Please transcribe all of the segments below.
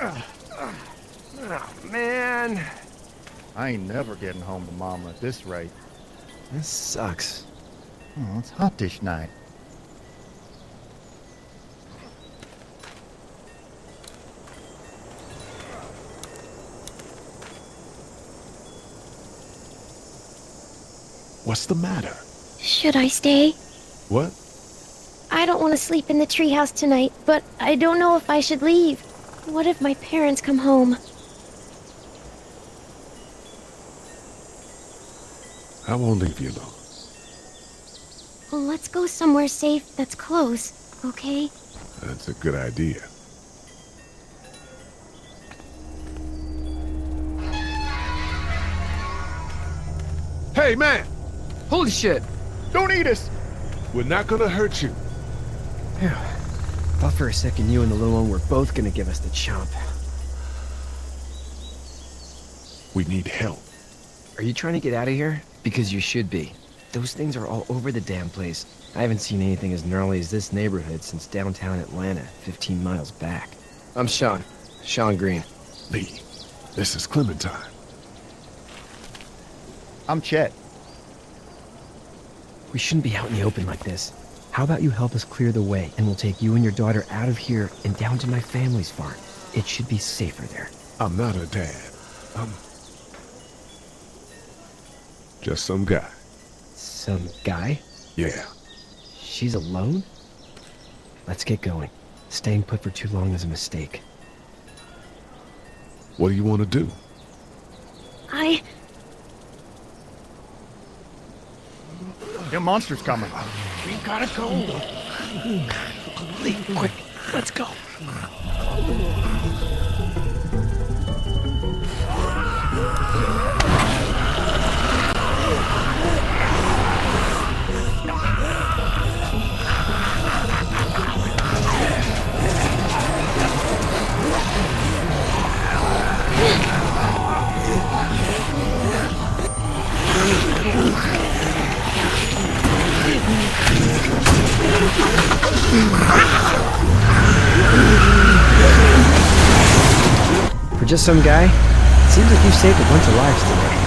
Oh, man. I ain't never getting home to Mama at this rate. This sucks. Oh, it's hot this night. What's the matter? Should I stay? What? I don't want to sleep in the treehouse tonight, but I don't know if I should leave. What if my parents come home? I won't leave you alone. Well, let's go somewhere safe that's close, okay? That's a good idea. Hey, man! Holy shit. Don't eat us! We're not gonna hurt you. Yeah. Thought for a second you and the little one were both gonna give us the chomp. We need help. Are you trying to get out of here? Because you should be. Those things are all over the damn place. I haven't seen anything as gnarly as this neighborhood since downtown Atlanta, 15 miles back. I'm Sean. Sean Green. Lee, this is Clementine. I'm Chet. We shouldn't be out in the open like this. How about you help us clear the way, and we'll take you and your daughter out of here and down to my family's farm. It should be safer there. I'm not her dad. I'm just some guy. Some guy? Yeah. She's alone? Let's get going. Staying put for too long is a mistake. What do you want to do? Them monsters coming. We gotta go. Lee, quick, let's go. For just some guy, it seems like you saved a bunch of lives today.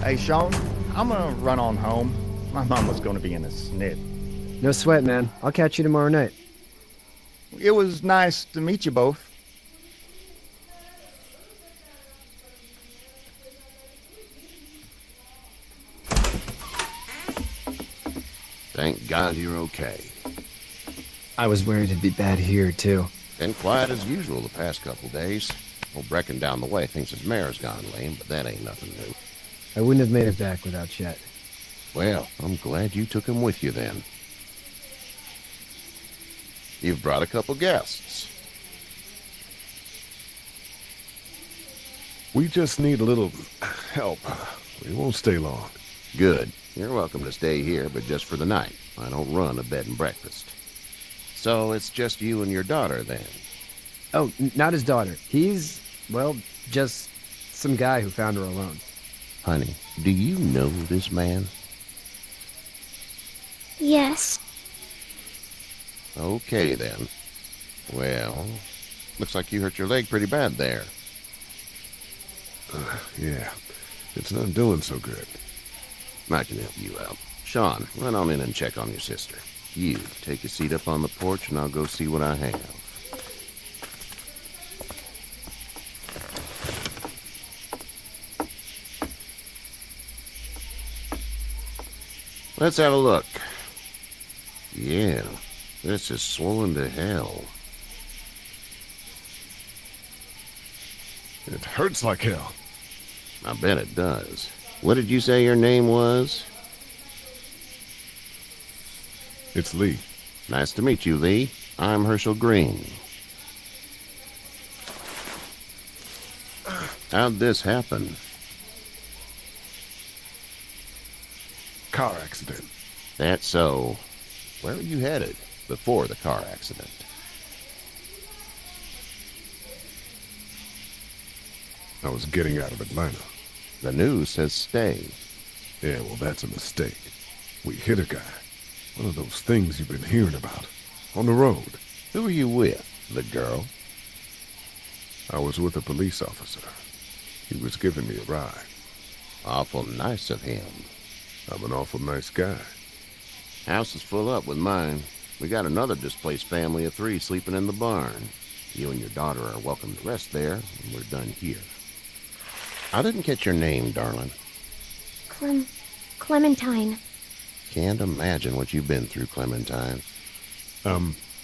Hey, Sean, I'm gonna run on home. My mama's gonna be in a snit. No sweat, man. I'll catch you tomorrow night. It was nice to meet you both. Thank God you're okay. I was worried it'd be bad here, too. Been quiet as usual the past couple days. Old Brecken down the way thinks his mare's gone lame, but that ain't nothing new. I wouldn't have made it back without Chet. Well, I'm glad you took him with you then. You've brought a couple guests. We just need a little help. We won't stay long. Good. You're welcome to stay here, but just for the night. I don't run a bed and breakfast. So it's just you and your daughter then? Oh, not his daughter. He's, well, just some guy who found her alone. Honey, do you know this man? Yes. Okay, then. Well, looks like you hurt your leg pretty bad there. Yeah, it's not doing so good. I can help you out. Sean, run on in and check on your sister. You, take a seat up on the porch and I'll go see what I have. Let's have a look. Yeah, this is swollen to hell. It hurts like hell. I bet it does. What did you say your name was? It's Lee. Nice to meet you, Lee. I'm Herschel Green. How'd this happen? Car accident. That's so. Where were you headed before the car accident? I was getting out of Atlanta. The news says stay. Yeah, well, that's a mistake. We hit a guy. One of those things you've been hearing about. On the road. Who were you with? The girl? I was with a police officer. He was giving me a ride. Awful nice of him. I'm an awful nice guy. House is full up with mine. We got another displaced family of 3 sleeping in the barn. You and your daughter are welcome to rest there, and we're done here. I didn't catch your name, darling. Clementine. Can't imagine what you've been through, Clementine.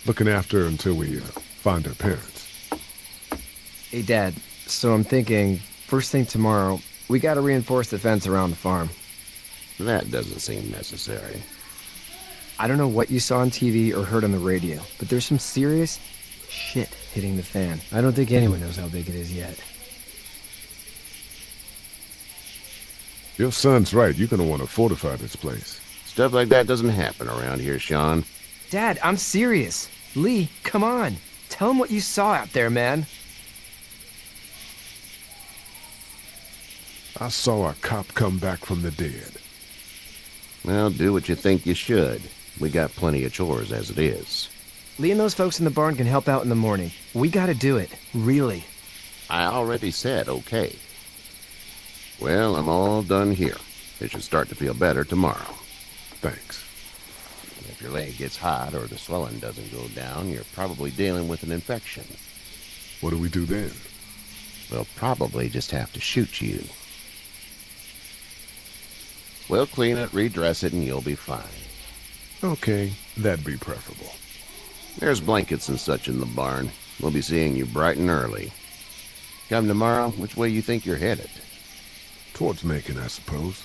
Looking after her until we find her parents. Hey, Dad, so I'm thinking, first thing tomorrow, we gotta reinforce the fence around the farm. That doesn't seem necessary. I don't know what you saw on TV or heard on the radio, but there's some serious shit hitting the fan. I don't think anyone knows how big it is yet. Your son's right. You're gonna want to fortify this place. Stuff like that doesn't happen around here, Sean. Dad, I'm serious. Lee, come on. Tell him what you saw out there, man. I saw a cop come back from the dead. Well, do what you think you should. We got plenty of chores as it is. Lee and those folks in the barn can help out in the morning. We gotta do it. Really. I already said okay. Well, I'm all done here. It should start to feel better tomorrow. Thanks. If your leg gets hot or the swelling doesn't go down, you're probably dealing with an infection. What do we do then? We'll probably just have to shoot you. We'll clean it, redress it, and you'll be fine. Okay, that'd be preferable. There's blankets and such in the barn. We'll be seeing you bright and early. Come tomorrow, which way you think you're headed? Towards Macon, I suppose.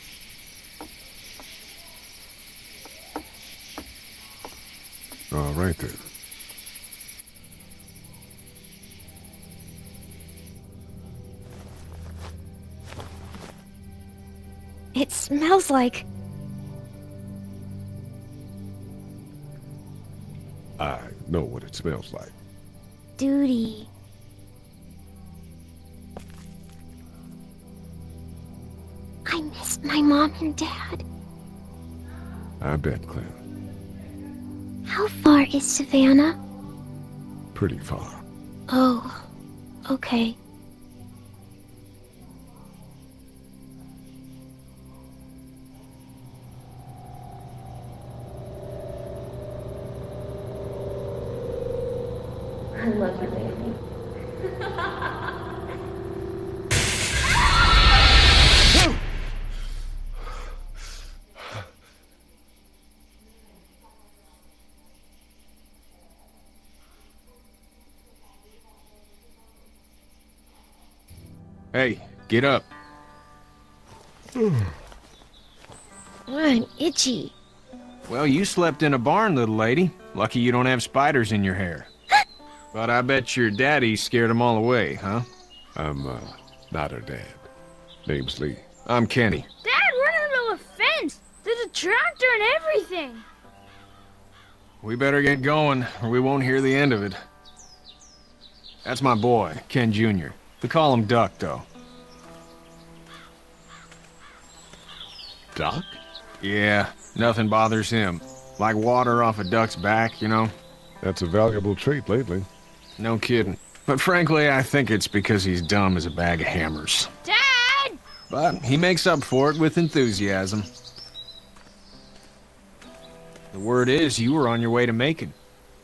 All right, then. It smells like... I know what it smells like. duty. I miss my mom and dad. I bet, Clem. How far is Savannah? Pretty far. Oh, okay. I love you, baby. Hey, get up. I'm itchy. Well, you slept in a barn, little lady. Lucky you don't have spiders in your hair. But I bet your daddy scared them all away, huh? I'm, not her dad. Name's Lee. I'm Kenny. Dad, we're under a fence. There's a tractor and everything. We better get going, or we won't hear the end of it. That's my boy, Ken Jr. We call him Duck, though. Doc? Yeah, nothing bothers him. Like water off a duck's back, you know? That's a valuable trait lately. No kidding. But frankly, I think it's because he's dumb as a bag of hammers. Dad! But he makes up for it with enthusiasm. The word is you were on your way to Macon.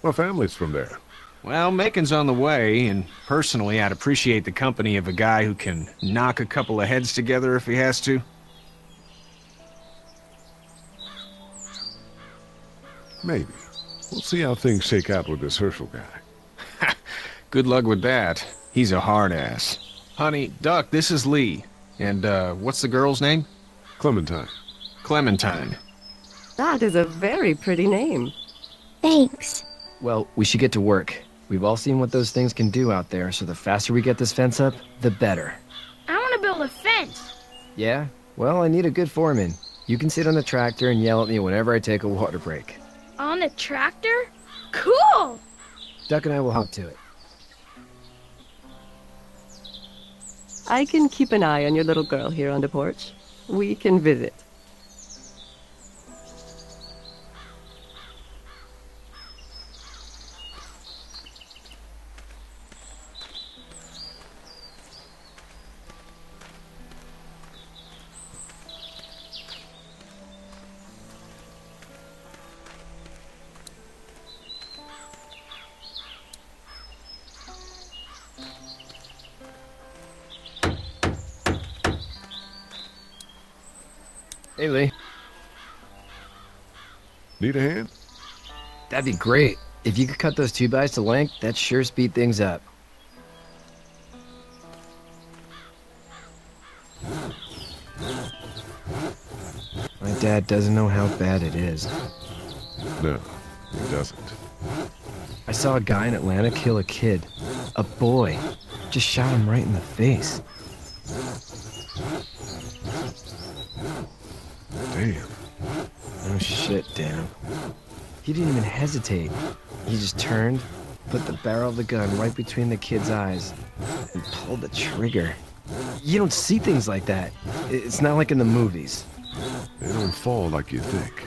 My family's from there. Well, Macon's on the way, and personally, I'd appreciate the company of a guy who can knock a couple of heads together if he has to. Maybe. We'll see how things shake out with this Herschel guy. Good luck with that. He's a hard ass. Honey, Duck, this is Lee. And, what's the girl's name? Clementine. Clementine. That is a very pretty name. Thanks. Well, we should get to work. We've all seen what those things can do out there, so the faster we get this fence up, the better. I want to build a fence. Yeah? Well, I need a good foreman. You can sit on the tractor and yell at me whenever I take a water break. On the tractor? Cool! Duck and I will hop to it. I can keep an eye on your little girl here on the porch. We can visit. Hey, Lee. Need a hand? That'd be great. If you could cut those 2x to length, that'd sure speed things up. My dad doesn't know how bad it is. No, he doesn't. I saw a guy in Atlanta kill a kid. A boy. Just shot him right in the face. Damn. No shit, Dan. He didn't even hesitate. He just turned, put the barrel of the gun right between the kid's eyes, and pulled the trigger. You don't see things like that. It's not like in the movies. They don't fall like you think.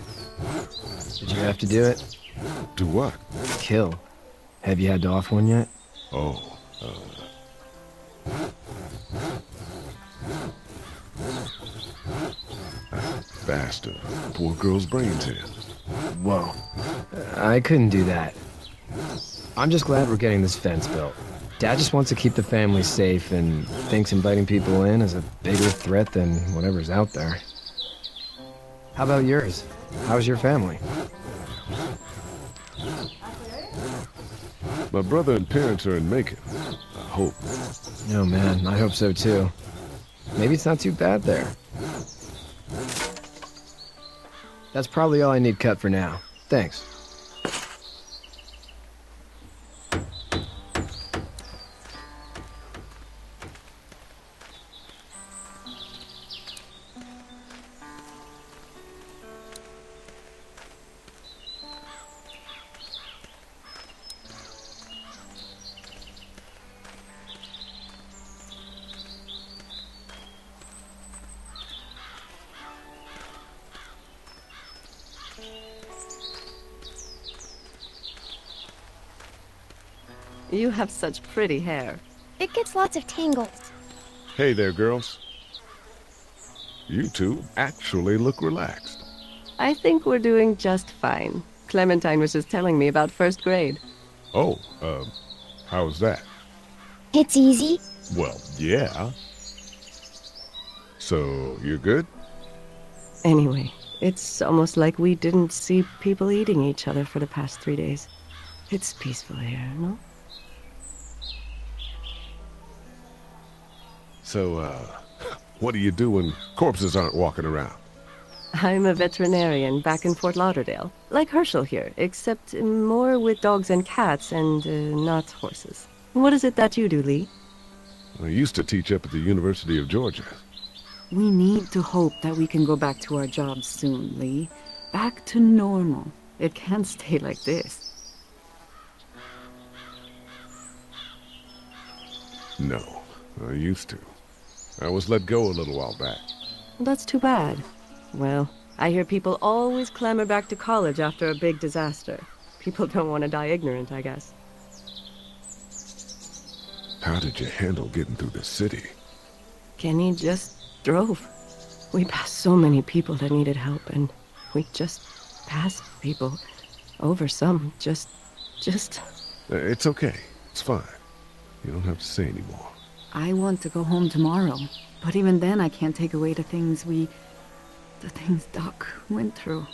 Did you have to do it? Do what? Kill. Have you had off one yet? Oh, bastard. Poor girl's brains in. Whoa. I couldn't do that. I'm just glad we're getting this fence built. Dad just wants to keep the family safe and thinks inviting people in is a bigger threat than whatever's out there. How about yours? How's your family? My brother and parents are in Macon. I hope. No, man, I hope so too. Maybe it's not too bad there. That's probably all I need cut for now. Thanks. You have such pretty hair. It gets lots of tangles. Hey there, girls. You two actually look relaxed. I think we're doing just fine. Clementine was just telling me about first grade. Oh, how's that? It's easy. Well, yeah. So, you're good? Anyway, it's almost like we didn't see people eating each other for the past 3 days. It's peaceful here, no? So, what do you do when corpses aren't walking around? I'm a veterinarian back in Fort Lauderdale. Like Herschel here, except more with dogs and cats and not horses. What is it that you do, Lee? I used to teach up at the University of Georgia. We need to hope that we can go back to our jobs soon, Lee. Back to normal. It can't stay like this. No, I used to. I was let go a little while back. That's too bad. Well, I hear people always clamor back to college after a big disaster. People don't want to die ignorant, I guess. How did you handle getting through the city? Kenny just drove. We passed so many people that needed help, and we just passed people. Over some, just... It's okay. It's fine. You don't have to say anymore. I want to go home tomorrow, but even then I can't take away the things Doc went through.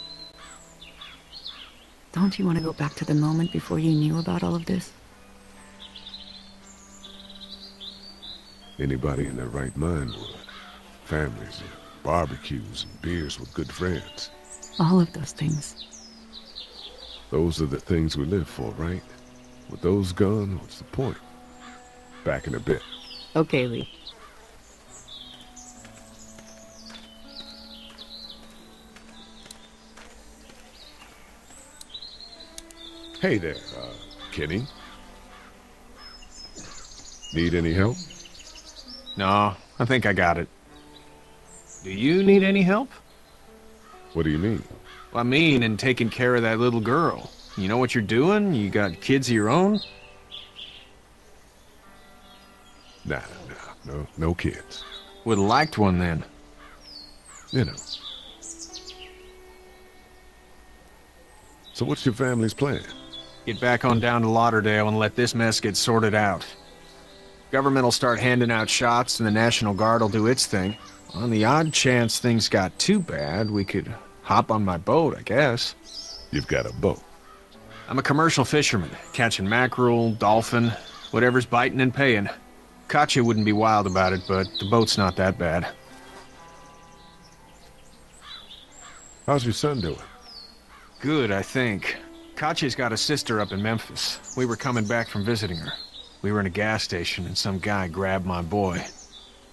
Don't you want to go back to the moment before you knew about all of this? Anybody in their right mind would. families, barbecues, and beers with good friends. All of those things. Those are the things we live for, right? With those gone, what's the point? Back in a bit. Okay, Lee. Hey there, Kenny. Need any help? No, I think I got it. Do you need any help? What do you mean? I mean, in taking care of that little girl. You know what you're doing? You got kids of your own? Nah, no kids. Would've liked one then. You know. So what's your family's plan? Get back on down to Lauderdale and let this mess get sorted out. Government will start handing out shots and the National Guard will do its thing. On the odd chance things got too bad, we could hop on my boat, I guess. You've got a boat. I'm a commercial fisherman, catching mackerel, dolphin, whatever's biting and paying. Katya wouldn't be wild about it, but the boat's not that bad. How's your son doing? Good, I think. Katya's got a sister up in Memphis. We were coming back from visiting her. We were in a gas station and some guy grabbed my boy.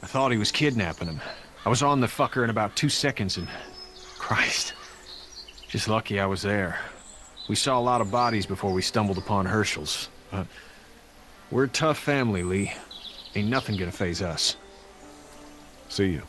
I thought he was kidnapping him. I was on the fucker in about 2 seconds and... Christ. Just lucky I was there. We saw a lot of bodies before we stumbled upon Herschel's. But we're a tough family, Lee. Ain't nothing gonna faze us. See you.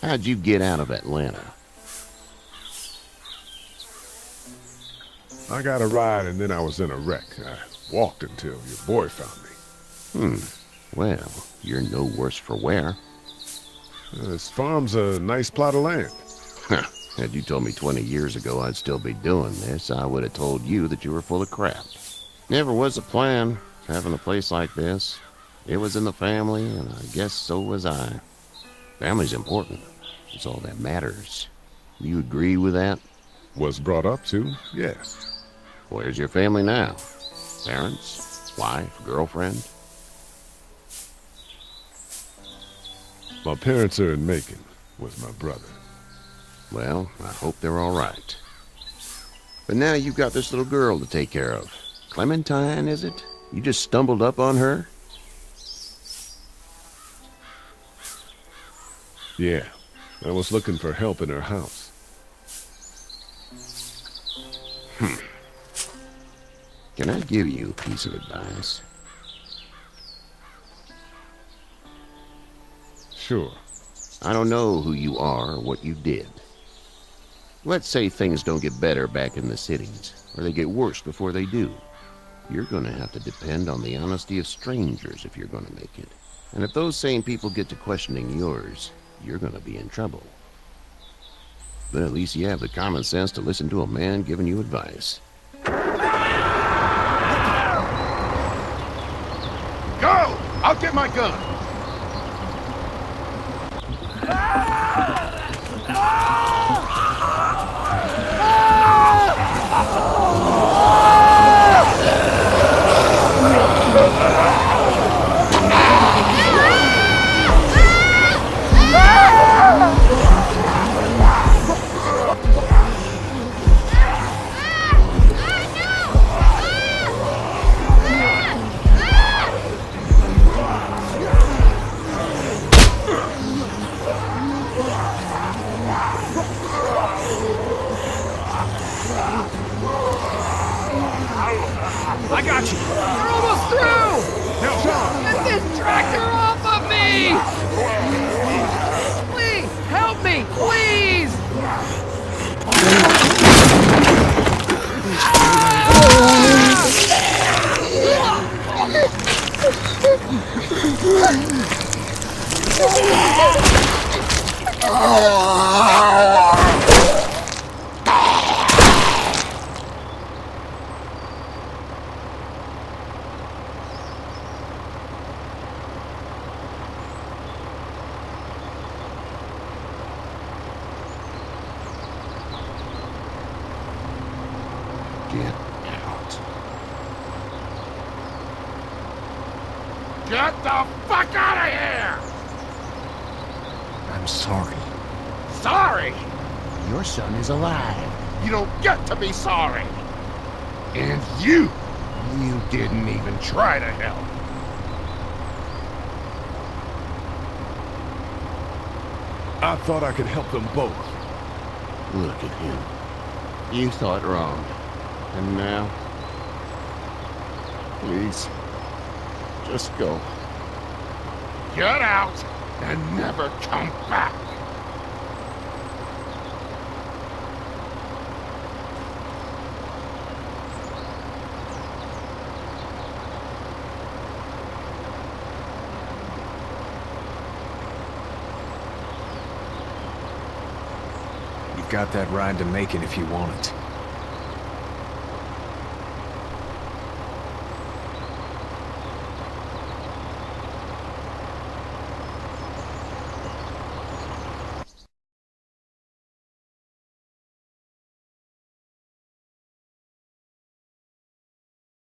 How'd you get out of Atlanta? I got a ride and then I was in a wreck. I walked until your boy found me. Well, you're no worse for wear. This farm's a nice plot of land. Had you told me 20 years ago I'd still be doing this, I would have told you that you were full of crap. Never was a plan, having a place like this. It was in the family, and I guess so was I. Family's important. It's all that matters. You agree with that? Was brought up to, yes. Where's your family now? Parents? Wife? Girlfriend? My parents are in Macon with my brother. Well, I hope they're all right. But now you've got this little girl to take care of. Clementine, is it? You just stumbled up on her? Yeah, I was looking for help in her house. Can I give you a piece of advice? Sure. I don't know who you are or what you did. Let's say things don't get better back in the cities, or they get worse before they do. You're going to have to depend on the honesty of strangers if you're going to make it. And if those same people get to questioning yours, you're going to be in trouble. But at least you have the common sense to listen to a man giving you advice. Go! I'll get my gun! I got you! We're almost through! Now, John! Get this tractor off of me! Please, help me! Please! Get out. Get the fuck out of here! I'm sorry. Sorry? Your son is alive. You don't get to be sorry. And you didn't even try to help. I thought I could help them both. Look at him. You thought wrong. And now? Please, just go. Get out and never come back. You've got that ride to Macon if you want it.